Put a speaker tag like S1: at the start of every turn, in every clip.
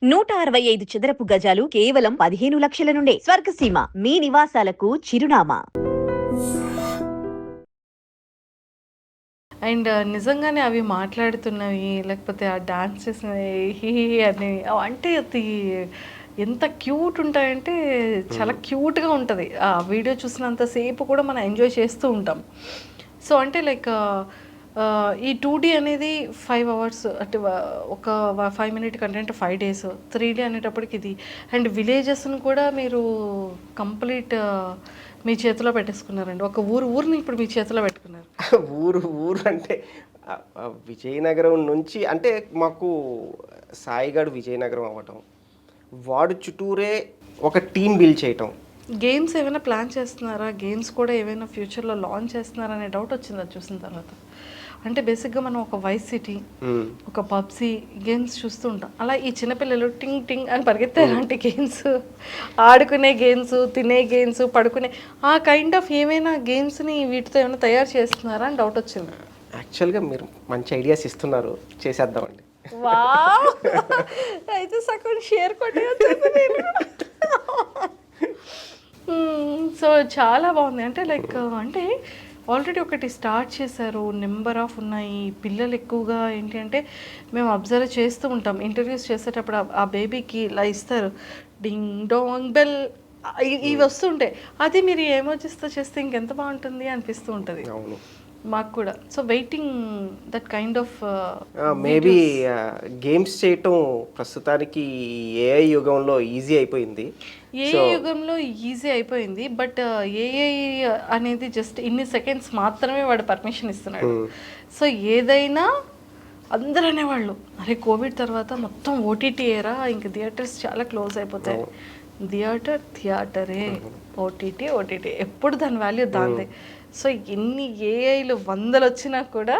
S1: 165 చదరపు గజాలు కేవలం 15 లక్షల నుండే స్వర్గసీమ మీ నివాసాలకు చిరునామా.
S2: అండ్ నిజంగానే అవి మాట్లాడుతున్నవి, లేకపోతే ఆ డాన్స్ చేసినవి హి హి హి అని అంటే అది ఎంత క్యూట్ ఉంటాయంటే చాలా క్యూట్‌గా ఉంటది. ఆ వీడియో చూసినంత సేపు కూడా మనం ఎంజాయ్ చేస్తూ ఉంటాం. సో, అంటే లైక్ ఈ 2డీ అనేది 5 అవర్స్ అంటే ఒక 5 మినిట్ కంటెంట్ 5 డేస్. 3డీ అనేటప్పటికి ఇది అండ్ విలేజెస్‌ని కూడా మీరు కంప్లీట్ మీ చేతిలో పెట్టేసుకున్నారండి. ఒక ఊరిని ఇప్పుడు మీ చేతిలో పెట్టుకున్నారు.
S3: ఊరు అంటే విజయనగరం నుంచి అంటే మాకు సాయిగాడు విజయనగరం అవ్వటం, వాడు చుట్టూరే ఒక టీం బిల్డ్ చేయటం.
S2: గేమ్స్ ఏమైనా ప్లాన్ చేస్తున్నారా? గేమ్స్ కూడా ఏమైనా ఫ్యూచర్‌లో లాంచ్ చేస్తున్నారా అనే డౌట్ వచ్చింది అది చూసిన తర్వాత. అంటే బేసిక్‌గా మనం ఒక వైస్ సిటీ, ఒక పబ్‌జీ గేమ్స్ చూస్తూ ఉంటాం. అలా ఈ చిన్నపిల్లలు టింగ్ టింగ్ అని పరిగెత్తే అలాంటి గేమ్స్, ఆడుకునే గేమ్స్, తినే గేమ్స్, పడుకునే ఆ కైండ్ ఆఫ్ ఏమైనా గేమ్స్‌ని వీటితో ఏమైనా తయారు చేస్తున్నారా అని డౌట్ వచ్చింది.
S3: యాక్చువల్గా మీరు మంచి ఐడియాస్ ఇస్తున్నారు, చేసేద్దామండి.
S2: వావ్! అయితే సగం షేర్ కొట్టేయొచ్చు నేను. సో చాలా బాగుంది. అంటే లైక్ అంటే ఆల్రెడీ ఒకటి స్టార్ట్ చేశారు, నెంబర్ ఆఫ్ ఉన్నాయి. పిల్లలు ఎక్కువగా ఏంటి అంటే మేము అబ్జర్వ్ చేస్తూ ఉంటాం ఇంటర్వ్యూస్ చేసేటప్పుడు ఆ బేబీకి ఇలా ఇస్తారు డింగ్ డోంగ్ బెల్ ఇవి వస్తుంటాయి. అది మీరు ఎమోజిస్తో చేస్తే ఇంకెంత బాగుంటుంది అనిపిస్తూ ఉంటుంది
S3: అవును,
S2: మాకు కూడా. So waiting that kind of
S3: maybe games చేయటం ప్రస్తుతానికి ఏఐ యుగంలో ఈజీ అయిపోయింది.
S2: ఏఐ యుగంలో ఈజీ అయిపోయింది. బట్ ఏఐ అనేది జస్ట్ ఇన్ని సెకండ్స్ మాత్రమే వాడు పర్మిషన్ ఇస్తున్నాడు. సో ఏదైనా అందరూ అనేవాళ్ళు అరే కోవిడ్ తర్వాత మొత్తం ఓటీటీ ఏరా, ఇంక థియేటర్స్ చాలా క్లోజ్ అయిపోతాయి. థియేటరే, ఓటీటీ ఎప్పుడు దాని వాల్యూ దాందే. సో ఎన్ని ఏఐలు 100 వచ్చినా కూడా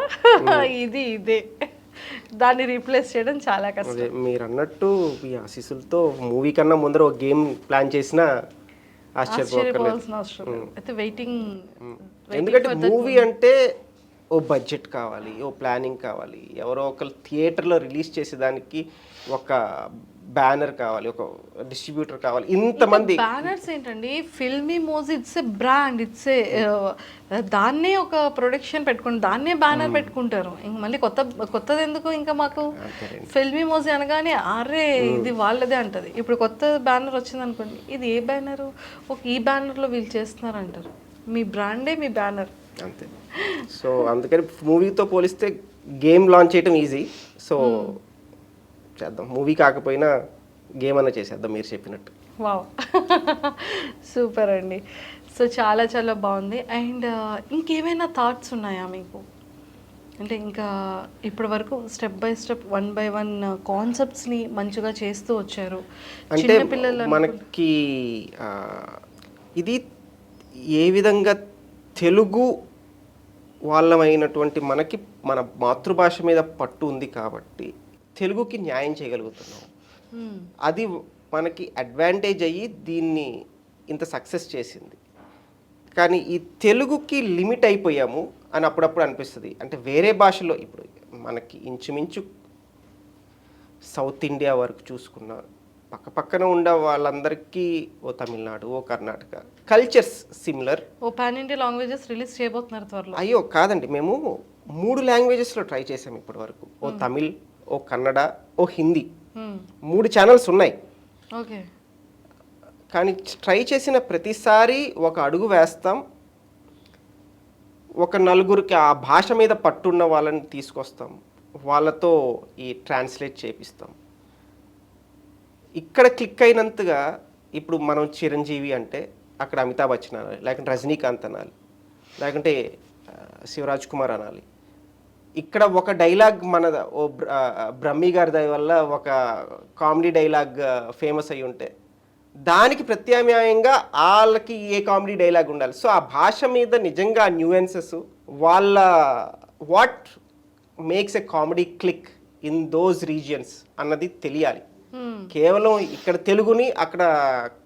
S2: ఇదే దాన్ని రీప్లేస్ చేయడం చాలా కష్టం.
S3: మీరు అన్నట్టు ఈ ఆశీస్సులతో మూవీ కన్నా ముందర ఒక గేమ్ ప్లాన్ చేసినా
S2: ఆశ్చర్యపోవాల్సిన అవసరం లేదు. అయితే వెయిటింగ్.
S3: ఎందుకంటే మూవీ అంటే ఓ బడ్జెట్ కావాలి, ఓ ప్లానింగ్ కావాలి, ఎవరో ఒకరు థియేటర్లో రిలీజ్ చేసేదానికి ఒక బ్యానర్ కావాలి, ఒక డిస్ట్రిబ్యూటర్ కావాలి, ఇంతమంది.
S2: బ్యానర్స్ ఏంటండి, ఫిల్మీ మోజ్ it's a brand, it's a దాన్నే ఒక ప్రొడక్షన్ పెట్టుకుని దాన్నే బ్యానర్ పెట్టుకుంటారు. ఇంక మళ్ళీ కొత్తది ఎందుకు ఇంకా మాకు. ఫిల్మీ మోజ్ అనగానే అరే ఇది వాళ్ళదే అంటది. ఇప్పుడు కొత్త బ్యానర్ వచ్చింది అనుకోండి, ఇది ఏ బ్యానరు, ఒక ఈ బ్యానర్లో వీళ్ళు చేస్తున్నారు అంటారు. మీ బ్రాండే మీ బ్యానర్
S3: అంతే. సో అందుకని మూవీతో పోలిస్తే గేమ్ లాంచ్ చేయడం ఈజీ. సో చేద్దాం, మూవీ కాకపోయినా గేమ్ అన్న చేసేద్దాం మీరు చెప్పినట్టు.
S2: వావ్, సూపర్ అండి. సో చాలా చాలా బాగుంది. అండ్ ఇంకేమైనా థాట్స్ ఉన్నాయా మీకు? అంటే ఇంకా ఇప్పటి వరకు స్టెప్ బై స్టెప్ 1 by 1 కాన్సెప్ట్స్ని మంచిగా చేస్తూ వచ్చారు.
S3: అంటే మనకి ఇది ఏ విధంగా తెలుగు వాళ్ళమైనటువంటి మనకి మన మాతృభాష మీద పట్టు ఉంది కాబట్టి తెలుగుకి న్యాయం చేయగలుగుతున్నాం. అది మనకి అడ్వాంటేజ్ అయ్యి దీన్ని ఇంత సక్సెస్ చేసింది. కానీ ఈ తెలుగుకి లిమిట్ అయిపోయాము అని అప్పుడప్పుడు అనిపిస్తుంది. అంటే వేరే భాషలో ఇప్పుడు మనకి ఇంచుమించు సౌత్ ఇండియా వరకు చూసుకున్న పక్కన ఉండే వాళ్ళందరికీ ఓ తమిళనాడు, ఓ కర్ణాటక కల్చర్స్ సిమిలర్.
S2: ఓ పాన్ ఇండియా లాంగ్వేజెస్ రిలీజ్ చేయబోతున్నారు త్వరలో.
S3: అయ్యో కాదండి, మేము 3 లాంగ్వేజెస్లో ట్రై చేసాం ఇప్పటి వరకు. ఓ తమిళ్, ఓ కన్నడ, ఓ హిందీ, 3 ఛానల్స్ ఉన్నాయి.
S2: ఓకే.
S3: కానీ ట్రై చేసిన ప్రతిసారి ఒక అడుగు వేస్తాం, ఒక నలుగురికి ఆ భాష మీద పట్టున్న వాళ్ళని తీసుకొస్తాం, వాళ్ళతో ఈ ట్రాన్స్లేట్ చేపిస్తాం. ఇక్కడ క్లిక్ అయినంతగా ఇప్పుడు మనం చిరంజీవి అంటే అక్కడ అమితాబ్ బచ్చన్ అనాలి, లేకుంటే రజనీకాంత్ అనాలి, లేకుంటే శివరాజ్ కుమార్ అనాలి. ఇక్కడ ఒక డైలాగ్ మన ఓ బ్రహ్మి గారి దయ వల్ల ఒక కామెడీ డైలాగ్ ఫేమస్ అయి ఉంటే దానికి ప్రత్యామ్నాయంగా వాళ్ళకి ఏ కామెడీ డైలాగ్ ఉండాలి. సో ఆ భాష మీద నిజంగా న్యూయెన్సెస్, వాళ్ళ what makes a comedy click in those regions అన్నది తెలియాలి. కేవలం ఇక్కడ తెలుగుని అక్కడ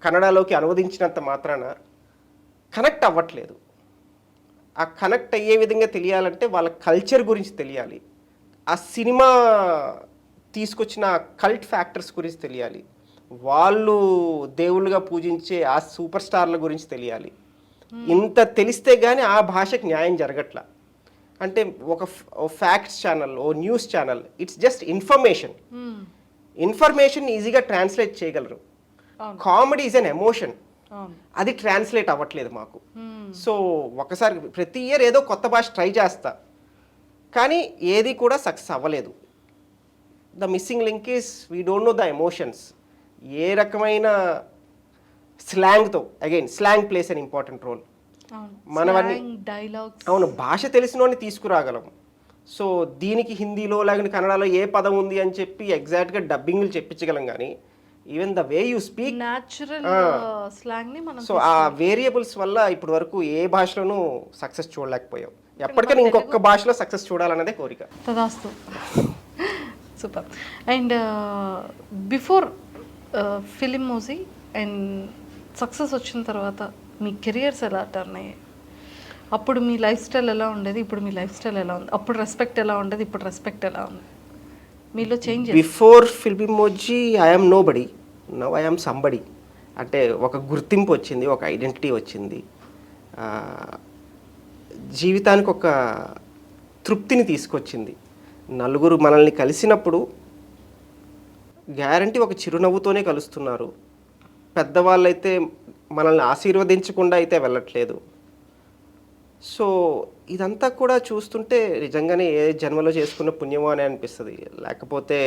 S3: కన్నడలోకి అనువదించినంత మాత్రాన కనెక్ట్ అవ్వట్లేదు. ఆ కనెక్ట్ అయ్యే విధంగా తెలియాలంటే వాళ్ళ కల్చర్ గురించి తెలియాలి, ఆ సినిమా తీసుకొచ్చిన కల్ట్ ఫ్యాక్టర్స్ గురించి తెలియాలి, వాళ్ళు దేవుళ్ళుగా పూజించే ఆ సూపర్ స్టార్ల గురించి తెలియాలి. ఇంత తెలిస్తే కానీ ఆ భాషకు న్యాయం జరగట్లా. అంటే ఒక ఫ్యాక్ట్స్ ఛానల్, ఓ news channel, it's just information. Information ఈజీగా ట్రాన్స్లేట్ చేయగలరు. కామెడీ ఈజ్ అన్ ఎమోషన్, అది ట్రాన్స్లేట్ అవ్వట్లేదు మాకు. సో ఒకసారి ప్రతి ఇయర్ ఏదో కొత్త భాష ట్రై చేస్తా, కానీ ఏది కూడా సక్సెస్ అవ్వలేదు. The missing link is we don't know the emotions. ఏ రకమైన స్లాంగ్తో, again slang plays an important role. మనవన్నీ
S2: డైలాగ్స్,
S3: అవును, భాష తెలిసినోని తీసుకురాగలం. సో దీనికి హిందీలో లేకపోతే కన్నడలో ఏ పదం ఉంది అని చెప్పి ఎగ్జాక్ట్గా డబ్బింగ్లు చెప్పించగలం, కానీ even the way you speak,
S2: natural slang ని మనం
S3: సో ఆ వేరియబుల్స్ వల్ల ఇప్పటి వరకు ఏ భాషలోనూ సక్సెస్ చూడలేకపోయాం. ఎప్పటికైనా ఇంకొక భాషలో సక్సెస్ చూడాలన్నదే కోరిక.
S2: తదాస్తు. Super. And before film movie and success వచ్చిన తర్వాత మీ కెరియర్స్ ఎలా టర్న్ అయ్యాయి? అప్పుడు మీ లైఫ్ స్టైల్ ఎలా ఉండేది, ఇప్పుడు మీ లైఫ్ స్టైల్ ఎలా ఉంది? అప్పుడు రెస్పెక్ట్ ఎలా ఉండేది, ఇప్పుడు రెస్పెక్ట్ ఎలా ఉంది? మీలో చేంజ్?
S3: బిఫోర్ ఫిల్మిమోజీ I'm nobody, now I'm somebody. అంటే ఒక గుర్తింపు వచ్చింది, ఒక ఐడెంటిటీ వచ్చింది, జీవితానికి ఒక తృప్తిని తీసుకొచ్చింది. నలుగురు మనల్ని కలిసినప్పుడు గ్యారంటీ ఒక చిరునవ్వుతోనే కలుస్తున్నారు. పెద్దవాళ్ళైతే మనల్ని ఆశీర్వదించకుండా అయితే వెళ్ళట్లేదు. సో ఇదంతా కూడా చూస్తుంటే నిజంగానే ఏ జన్మలో చేసుకున్న పుణ్యమో అని అనిపిస్తుంది. లేకపోతే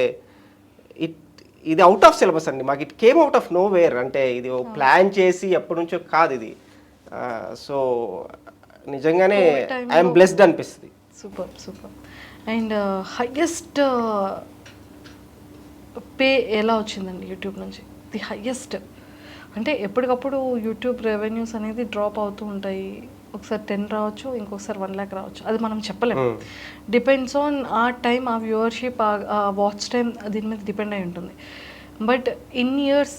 S3: ఇది అవుట్ ఆఫ్ సిలబస్ అండి, మాకు it came out of know where. అంటే ఇది ప్లాన్ చేసి ఎప్పటి నుంచో కాదు ఇది. సో నిజంగానే ఐఎమ్ బ్లెస్డ్ అనిపిస్తుంది.
S2: Super super. And highest pay ఎలా వచ్చిందండి యూట్యూబ్ నుంచి? ది హయ్యెస్ట్ అంటే ఎప్పటికప్పుడు యూట్యూబ్ రెవెన్యూస్ అనేది డ్రాప్ అవుతూ ఉంటాయి. ఒకసారి 10 రావచ్చు, ఇంకొకసారి 1 lakh రావచ్చు, అది మనం చెప్పలేము. డిపెండ్స్ ఆన్ ఆ టైం, ఆ వ్యూవర్షిప్, ఆ వాచ్ టైం, దీని మీద డిపెండ్ అయి ఉంటుంది. బట్ ఇన్ ఇయర్స్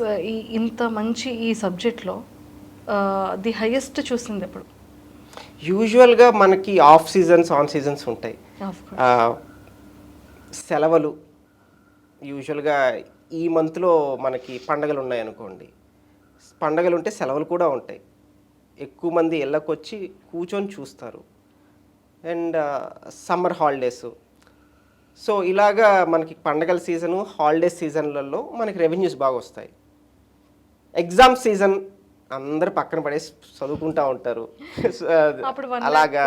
S2: ఇంత మంచి ఈ సబ్జెక్ట్లో ది హైయెస్ట్ చూసింది ఎప్పుడు?
S3: యూజువల్గా మనకి ఆఫ్ సీజన్స్, ఆన్ సీజన్స్ ఉంటాయి. సెలవులు యూజువల్గా ఈ మంత్లో మనకి పండగలు ఉన్నాయనుకోండి, పండగలు ఉంటే సెలవులు కూడా ఉంటాయి. ఎక్కువ మంది ఇళ్ళకొచ్చి కూర్చొని చూస్తారు. And summer holidays. సో ఇలాగా మనకి పండగల సీజను, హాలిడేస్ సీజన్లలో మనకి రెవెన్యూస్ బాగా వస్తాయి. ఎగ్జామ్ సీజన్ అందరు పక్కన పడేసి చదువుకుంటూ ఉంటారు. అలాగా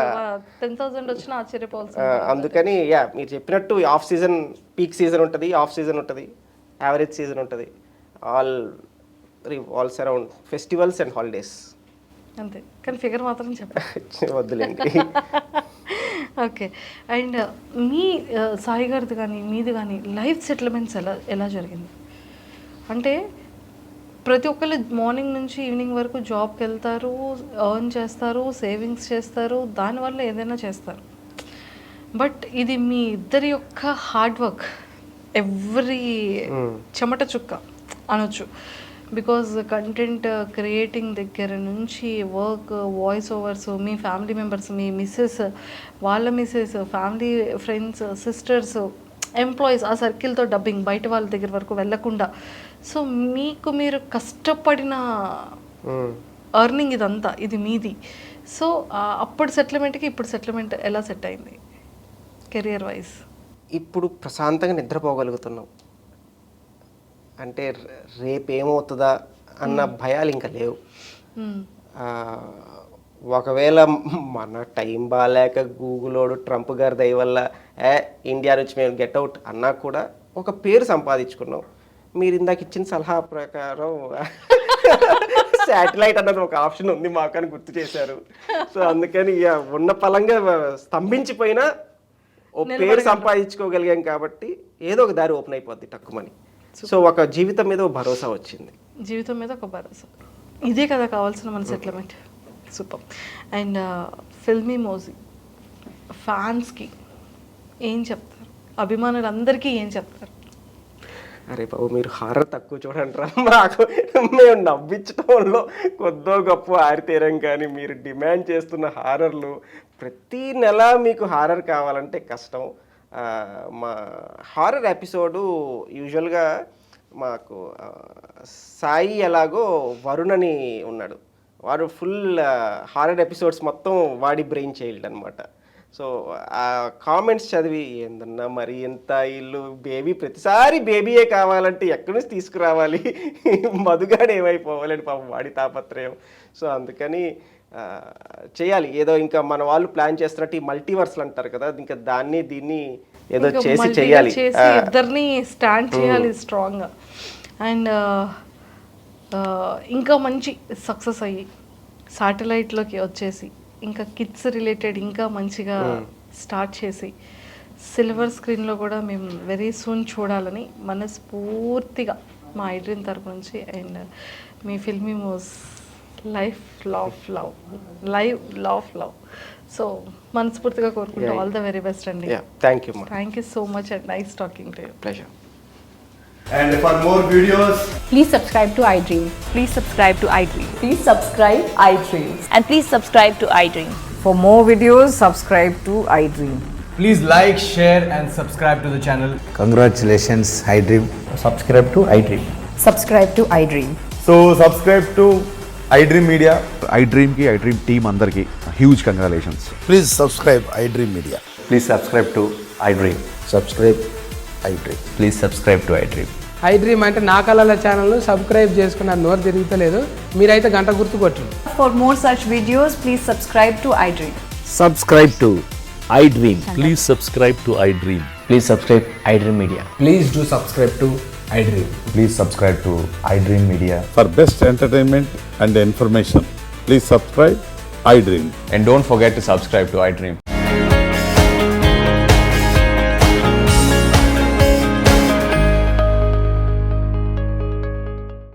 S2: 10,000 వచ్చినా ఆశ్చర్యపోవాల్సి.
S3: అందుకని యా, మీరు చెప్పినట్టు ఆఫ్ సీజన్, పీక్ సీజన్ ఉంటుంది, ఆఫ్ సీజన్ ఉంటుంది, యావరేజ్ సీజన్ ఉంటుంది. ఆల్స్ అరౌండ్ ఫెస్టివల్స్ అండ్ హాలిడేస్
S2: అంతే. కానీ ఫిగర్ మాత్రం చెప్పండి,
S3: వద్దులేండి.
S2: ఓకే. అండ్ మీ సాయి గారిది కానీ మీది కానీ లైఫ్ సెటిల్మెంట్స్ ఎలా జరిగింది? అంటే ప్రతి ఒక్కరు మార్నింగ్ నుంచి ఈవినింగ్ వరకు జాబ్కి వెళ్తారు, ఎర్న్ చేస్తారు, సేవింగ్స్ చేస్తారు, దానివల్ల ఏదైనా చేస్తారు. బట్ ఇది మీ ఇద్దరి యొక్క హార్డ్ వర్క్, ఎవ్రీ చెమట చుక్క అనొచ్చు. బికాజ్ కంటెంట్ క్రియేటింగ్ దగ్గర నుంచి వర్క్, వాయిస్ ఓవర్స్, మీ ఫ్యామిలీ మెంబర్స్, మీ మిస్సెస్, వాళ్ళ missus, family friends, sisters, employees, ఆ సర్కిల్తో డబ్బింగ్, బయట వాళ్ళ దగ్గర వరకు వెళ్ళకుండా. సో మీకు మీరు కష్టపడిన ఎర్నింగ్ ఇదంతా, ఇది మీది. సో అప్పుడు సెటిల్మెంట్కి ఇప్పుడు సెటిల్మెంట్ ఎలా సెట్ అయింది కెరియర్ వైజ్?
S3: ఇప్పుడు ప్రశాంతంగా నిద్రపోగలుగుతున్నాం. అంటే రేపేమవుతుందా అన్న భయాలు ఇంకా లేవు. ఒకవేళ మన టైం బాగాలేక గూగులోడు ట్రంప్ గారి దయ వల్ల ఇండియా నుంచి మేము గెట్ అవుట్ అన్నా కూడా ఒక పేరు సంపాదించుకున్నాం. మీరు ఇందాక ఇచ్చిన సలహా ప్రకారం శాటిలైట్ అన్నది ఒక ఆప్షన్ ఉంది మాకు అని గుర్తు చేశారు. సో అందుకని ఉన్న పలంగా స్తంభించిపోయినా ఓ పేరు సంపాదించుకోగలిగాం కాబట్టి ఏదో ఒక దారి ఓపెన్ అయిపోద్ది టక్కుమని. సో ఒక జీవితం మీద ఒక భరోసా వచ్చింది.
S2: జీవితం మీద ఒక భరోసా, ఇదే కదా కావాల్సిన మన సెటిల్మెంట్. సూపర్. అండ్ ఫిల్మీ మోజీ ఫ్యాన్స్కి ఏం చెప్తారు? అభిమానులందరికీ ఏం చెప్తారు?
S3: అరే బాబు, మీరు హారర్ తక్కువ చూడండి రా, మాకు మేము నవ్వించడంలో కొద్దో గొప్ప ఆరితేరం, కానీ మీరు డిమాండ్ చేస్తున్న హారర్లు ప్రతి నెల మీకు హారర్ కావాలంటే కష్టం. మా హారర్ ఎపిసోడు యూజువల్గా మాకు సాయి ఎలాగో వరుణ్ అని ఉన్నాడు, వాడు ఫుల్ హారర్ ఎపిసోడ్స్ మొత్తం వాడి బ్రెయిన్ చైల్డ్ అనమాట. సో ఆ కామెంట్స్ చదివి ఏందన్నా మరి ఎంత ఇల్లు బేబీ ప్రతిసారి బేబీయే కావాలంటే ఎక్కడి నుంచి తీసుకురావాలి, మధుగాడు ఏమైపోవాలని పాపం వాడి తాపత్రయం. సో అందుకని చేయాలి ఏదో, ఇంకా మన వాళ్ళు ప్లాన్ చేస్తున్నట్టు ఈ మల్టీవర్స్లు అంటారు కదా, ఇంకా దాన్ని దీన్ని ఏదో చేసి చేయాలి,
S2: ఇద్దరిని స్టాండ్ చేయాలి స్ట్రాంగ్గా. అండ్ ఇంకా మంచి సక్సెస్ అయ్యి శాటిలైట్లోకి వచ్చేసి ఇంకా కిడ్స్ రిలేటెడ్ ఇంకా మంచిగా స్టార్ట్ చేసి సిల్వర్ స్క్రీన్లో కూడా మేము వెరీ సూన్ చూడాలని మనస్ఫూర్తిగా మా ఐడ్రీమ్ తరపు నుంచి. అండ్ మీ ఫిల్మీ మోస్ లైవ్ లవ్. సో మనస్ఫూర్తిగా కోరుకుంటూ ఆల్ ద వెరీ బెస్ట్ అండి.
S3: Thank
S2: you so much and nice talking to you.
S3: Pleasure.
S4: And for more videos,
S5: Please subscribe to iDream.
S1: Please subscribe to iDream.
S5: Please subscribe iDream.
S1: And please subscribe to iDream.
S6: For more videos, subscribe to iDream.
S4: please like, share and subscribe to the channel.
S7: Congratulations, iDream.
S8: Subscribe to iDream.
S5: Subscribe to iDream.
S8: So subscribe to iDream Media.
S9: iDream ki iDream team andarki huge congratulations.
S7: Please subscribe iDream Media.
S8: Please subscribe to iDream.
S7: Subscribe iDream.
S8: Please subscribe to iDream.
S6: iDream అంటే నా కళల ఛానల్ను subscribe చేసుకున్న నోరు తిరుగుతలేదు, మీరైతే గంట గుర్తు కొట్టండి.
S5: For more such videos, please subscribe to iDream.
S7: Subscribe to iDream.
S10: Please subscribe to iDream.
S8: Please subscribe iDream Media.
S4: Please do subscribe to iDream.
S8: Please subscribe to iDream Media.
S9: For best entertainment and information, please subscribe iDream.
S8: And don't forget to subscribe to iDream.